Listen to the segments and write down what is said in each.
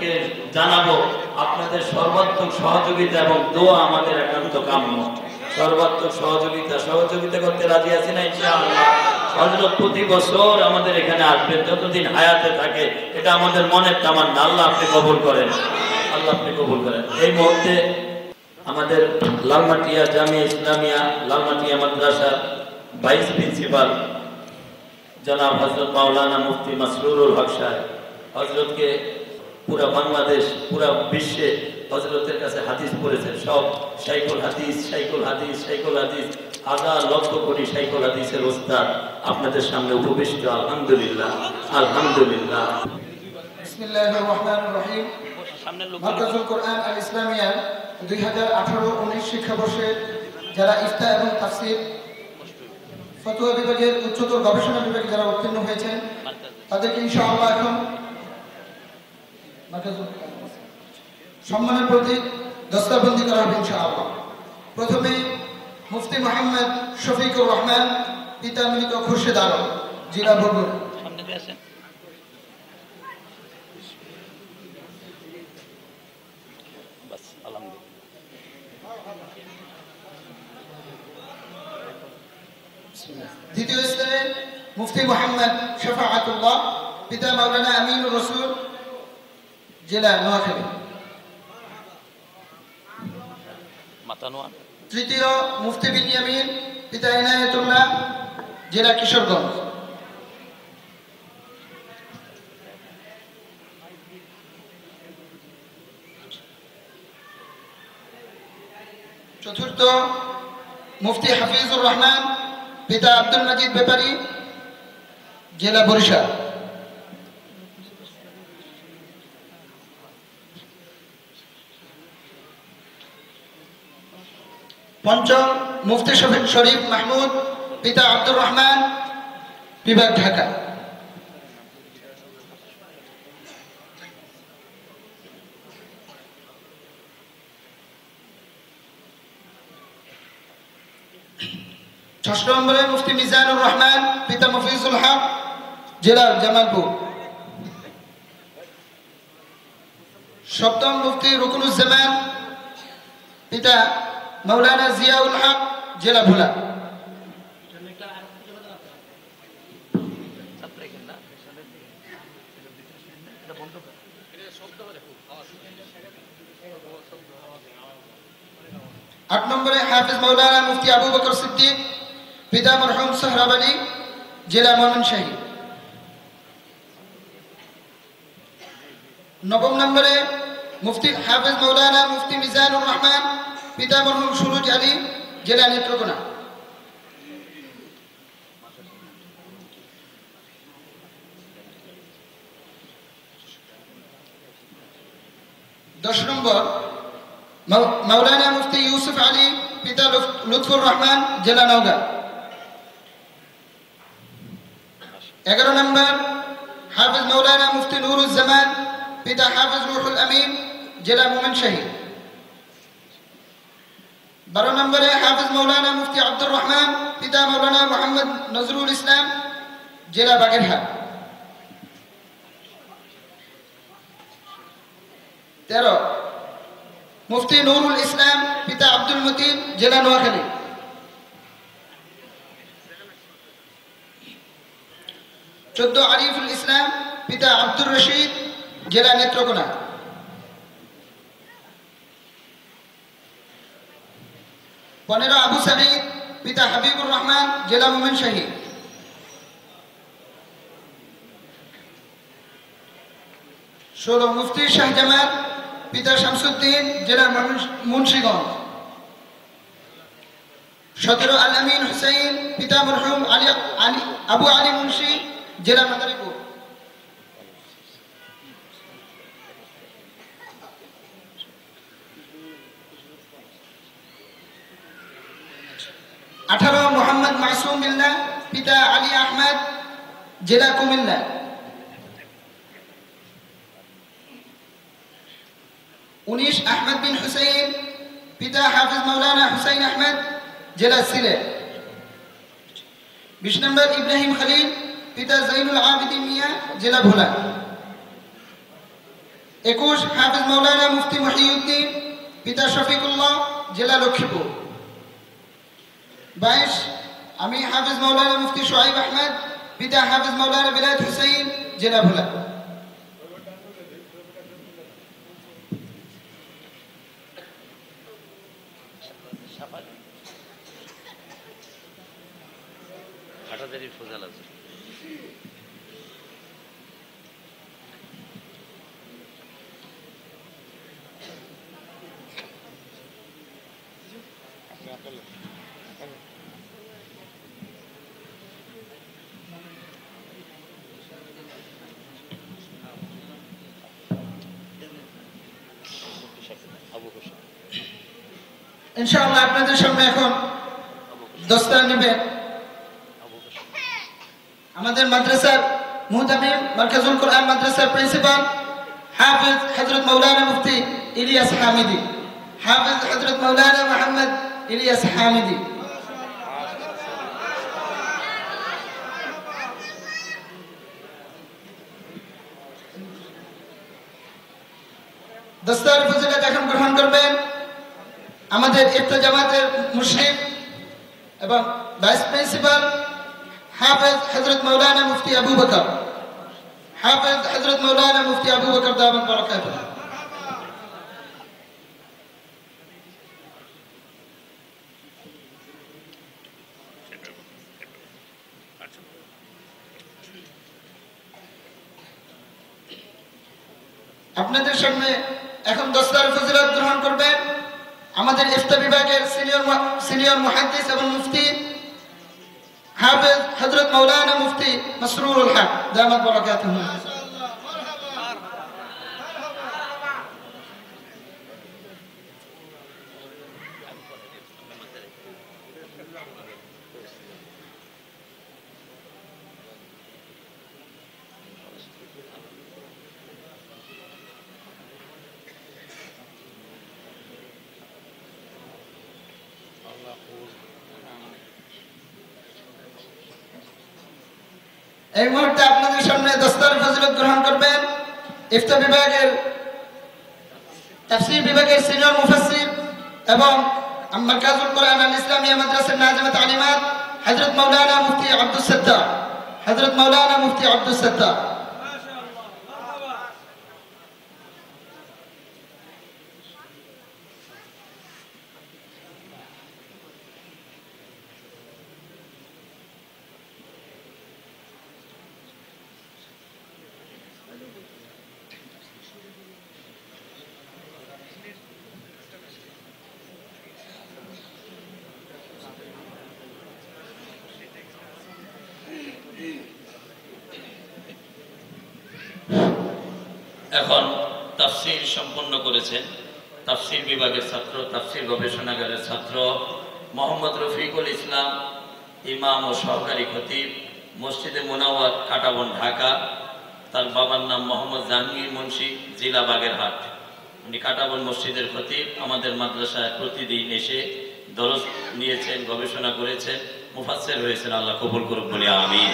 আপনাদেরকে জানাবো, আপনাদের সর্বাত্মক সহযোগিতা এবং দোয়া আমাদের একান্ত কাম্য। সর্বাত্মক সহযোগিতা করতে রাজি আছি না ইনশাআল্লাহ? হযরত প্রতি বছর আমাদের এখানে আসবেন, যতদিন হায়াতে থাকে, এটা আমাদের মনের তামান্না। আল্লাহ আপনি কবুল করেন, আল্লাহ আপনি কবুল করেন। এই মুহূর্তে আমাদের লালমাটিয়া জামিয়া ইসলামিয়া লালমাটিয়া মাদ্রাসার ভাইস প্রিন্সিপাল জনাব হযরত মাওলানা মুফতি মাসরুরুল হক সাহেব, হযরতকে পুরা বাংলাদেশ, পুরা বিশ্বে হযরতের কাছে হাদিস পড়েছেন। সব শাইখুল হাদিস, হাজার লক্ষ কোটি শাইখুল হাদিসের ওস্তাদ আপনাদের সামনে উপবিষ্ট। আলহামদুলিল্লাহ, আলহামদুলিল্লাহ। বিসমিল্লাহির রহমানির রহিম। মাদ্রাসাতুল কোরআন আল ইসলামিয়া 2018-19 শিক্ষাবর্ষে যারা ইফতা এবং তাফসীর ফতোয়া বিভাগের উচ্চতর গবেষণা বিভাগে যারা উত্তীর্ণ হয়েছেন, তাদেরকে ইনশাআল্লাহ এখন সম্মানের প্রতি দস্তারবন্দি করা হবে ইনশাআল্লাহ। প্রথমে মুফতি মোহাম্মদ শফিকুর রহমান, পিতা মৃত খুরশেদ আলম, জেলা বগুড়া। দ্বিতীয় স্থানে মুফতি মোহাম্মদ শফাআতুল্লাহ, পিতা মাওলানা আমিনুর রসুল, জেলা নোয়াখালী। তৃতীয় মুফতি বিনিয়ামিন, পিতা ইনায়েতুল্লাহ, জেলা কিশোরগঞ্জ। চতুর্থ মুফতি হাফিজুর রহমান, পিতা আব্দুল মজিদ ব্যাপারী, জেলা বরিশাল। পঞ্চম মুফতি শরীফ মাহমুদ, পিতা আব্দুর রহমান, বিভাগ ঢাকা। ষষ্ঠ নম্বরে মুফতি মিজানুর রহমান, পিতা মফিজুল হক, জেলা জামালপুর। সপ্তম মুফতি রুকনুজ্জামান, পিতা মাওলানা জিয়াউল হক, জেলা ভোলা। আট নম্বরে হাফিজ মাওলানা মুফতি আবু বকর সিদ্দিক, পিতা মরহুম সোহরাব আলী, জেলা ময়মনসিংহ। নবম নম্বরে মুফতি হাফিজ মাওলানা মুফতি মিজানুর রহমান, পিতা মরহুম সুরুজ আলী, জেলা নেত্রকোনা। 10 নম্বর মাওলানা মুফতি ইউসুফ আলী, পিতা লুৎফুর রহমান, জেলা নওগাঁ। 11 নম্বর হাফিজ মাওলানা মুফতি নুরুজ্জামান, পিতা হাফিজ রুহুল আমিন, জেলা ময়মনসিংহ। 12 নম্বরে হাফিজ মাওলানা মুফতি আব্দুর রহমান, পিতা মাওলানা মোহাম্মদ নজরুল ইসলাম, জেলা বাগেরহাট। 13 মুফতি নুরুল ইসলাম, পিতা আব্দুল মতিন, জেলা নোয়াখালী। 14 আরিফুল ইসলাম, পিতা আব্দুর রশিদ, জেলা নেত্রকোনা। 15 আবু সাঈদ, পিতা হাবিবুর রহমান, জেলা ময়মনসিংহ। 16 মুফতি শাহজামাল, পিতা শামসুদ্দিন, জেলা মুন্সিগঞ্জ। 17 আল আমিন হুসাইন, পিতা মরহুম আবু আলী মুন্সি, জেলা মাদারীপুর। 18 মোহাম্মদ মাসুম বিল্লাহ, পিতা আলী আহমদ, জেলা কুমিল্লা। 19 আহমদ বিন হুসাইন, পিতা হাফিজ মাওলানা হুসাইন আহমদ, জেলা সিলেট। 20 নম্বর ইব্রাহিম খলিল, পিতা জৈনুল আবিদিন মিয়া, জেলা ভোলা। 21 হাফেজ মাওলানা মুফতি মহিউদ্দিন পিতা শফিকুল্লাহ জেলা লক্ষ্মীপুর। 22 আমি হাফেজ মাওলানা মুফতি শোয়েব আহমেদ পিতা হাফেজ মাওলানা বিলাল হুসাইন জেলা ভোলা। ইনশাআল্লাহ আপনাদের সামনে এখন দস্তার নেবেন আমাদের মাদ্রাসার মুহতামিম মারকাজুল কোরআন মাদ্রাসার প্রিন্সিপাল হাফেজ হযরত মাওলানা মুফতি ইলিয়াস হামিদি। হাফেজ হযরত মাওলানা মুহাম্মদ ইলিয়াস হামিদি। দস্তার ফজিলত এখন গ্রহণ করবেন আমাদের ইফতা জামাতের মুশরিফ এবং ভাইস প্রিন্সিপাল হাফেজ হযরত মাওলানা মুফতি আবু বকর। হাফেজ হযরত মাওলানা মুফতি আবু বকর দামাত বারাকাতুহু। আপনাদের সামনে এখন দস্তার ফজিলত গ্রহণ করবেন আমাদের ইফতা বিভাগের সিনিয়র মুহাদ্দিস এবং মুফতি হাফেজ হযরত মাওলানা মুফতি মাসরুরুল হক দামাত বারাকাতুহু। এই মুহূর্তে আপনাদের সামনে দস্তার ফজিলত গ্রহণ করবেন ইফতা বিভাগের তাফসীর বিভাগের সিনিয়র মুফাসসির এবং মারকাজুল কোরআন আল ইসলামিয়া মাদ্রাসা নাজিমা তালিমাত হযরত মাওলানা মুফতি আব্দুস সাত্তার। হযরত মাওলানা মুফতি আব্দুস সাত্তার। এখন তাফসীর সম্পন্ন করেছেন তাফসীর বিভাগের ছাত্র তাফসীর গবেষণাগারের ছাত্র মোহাম্মদ রফিকুল ইসলাম ইমাম ও সহকারী খতিব মসজিদে মুনাওয়ার কাটাবন ঢাকা। তার বাবার নাম মোহাম্মদ জাহাঙ্গীর মুন্সি জেলা বাগেরহাট। উনি কাটাবন মসজিদের খতিব। আমাদের মাদ্রাসায় প্রতিদিন এসে দরস নিয়েছেন গবেষণা করেছেন মুফাসসির হয়েছেন। আল্লাহ কবুল করুক বলে আমিন।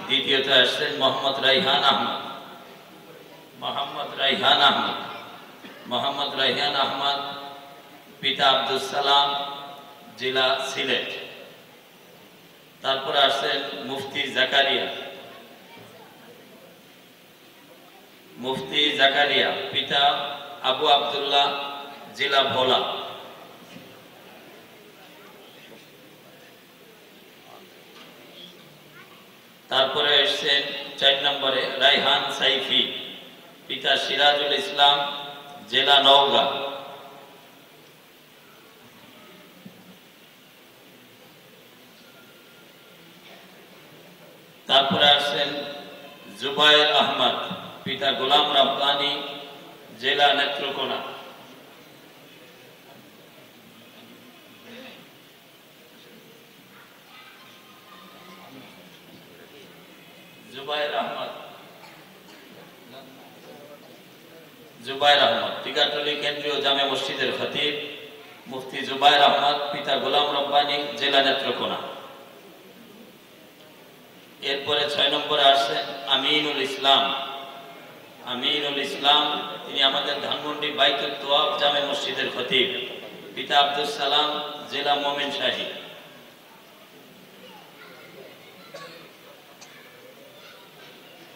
দ্বিতীয়ত আসছেন মোহাম্মদ রাইহান আহমদ। মোহাম্মদ রাইহান আহমদ পিতা আব্দুস সালাম জেলা সিলেট। তারপরে আসছেন মুফতি জাকারিয়া পিতা আবু আব্দুল্লাহ জেলা ভোলা। তারপরে এসছেন 4 নম্বরে রাইহান সাইফি পিতা সিরাজুল ইসলাম জেলা নওগাঁ। তারপরে আসছেন জুবায়ের আহমদ পিতা গোলাম রব্বানী জেলা নেত্রকোনা। জুবায়ের আহমদ টিকাটলি কেন্দ্রীয় জামে মসজিদের খতিব মুফতি জুবায়ের আহমদ পিতা গোলাম রব্বানী জেলা নেত্রকোনা। এরপরে 6 নম্বরে আসছেন আমিনুল ইসলাম আমাদের ধানমন্ডি বাইতুল তোয়াব জামে মসজিদের খতিব। পিতা আব্দুল সালাম, জেলা মোমিন শাহী।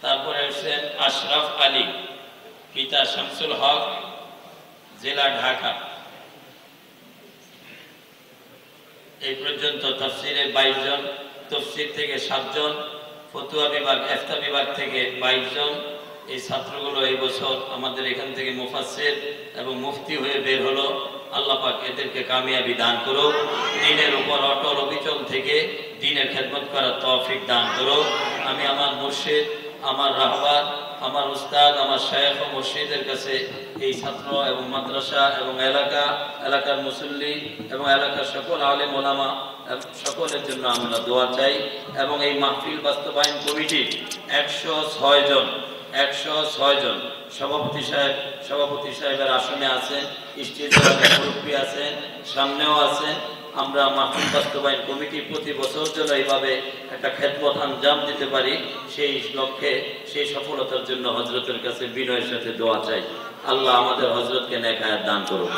তারপরে হচ্ছেন আশরাফ আলী, পিতা শামসুল হক, জেলা ঢাকা। এই পর্যন্ত তাফসিরে 22 জন, তফসির থেকে 7 জন, ফতুয়া বিভাগ, ইফতা বিভাগ থেকে 22 জন। এই ছাত্রগুলো এই বছর আমাদের এখান থেকে মুফাসসির এবং মুফতি হয়ে বের হলো। আল্লাহ পাক এদেরকে কামিয়াবি দান করুক, দ্বীনের উপর অটল অবিচল থেকে দ্বীনের খেদমত করার তৌফিক দান করুক। আমি আমার মুর্শিদ, আমার রাহবার, আমার উস্তাদ, আমার শায়েখ ও মুর্শিদের কাছে এই ছাত্র এবং মাদ্রাসা এবং এলাকার মুসল্লি এবং এলাকার সকল আলেম ওলামা সকলের জন্য আমরা দোয়া চাই। এবং এই মাহফিল বাস্তবায়ন কমিটির 106 জন সভাপতি সাহেবের আসনে আছেন, স্টেজে মুরব্বী আছেন, সামনেও আছেন। আমরা মাহফিল বাস্তবায়ন কমিটি প্রতি বছর যেন এইভাবে একটা খেদমত আঞ্জাম দিতে পারি, সেই লক্ষ্যে, সেই সফলতার জন্য হযরতের কাছে বিনয়ের সাথে দোয়া চাই। আল্লাহ আমাদের হযরতকে নেক হায়াত দান করুন।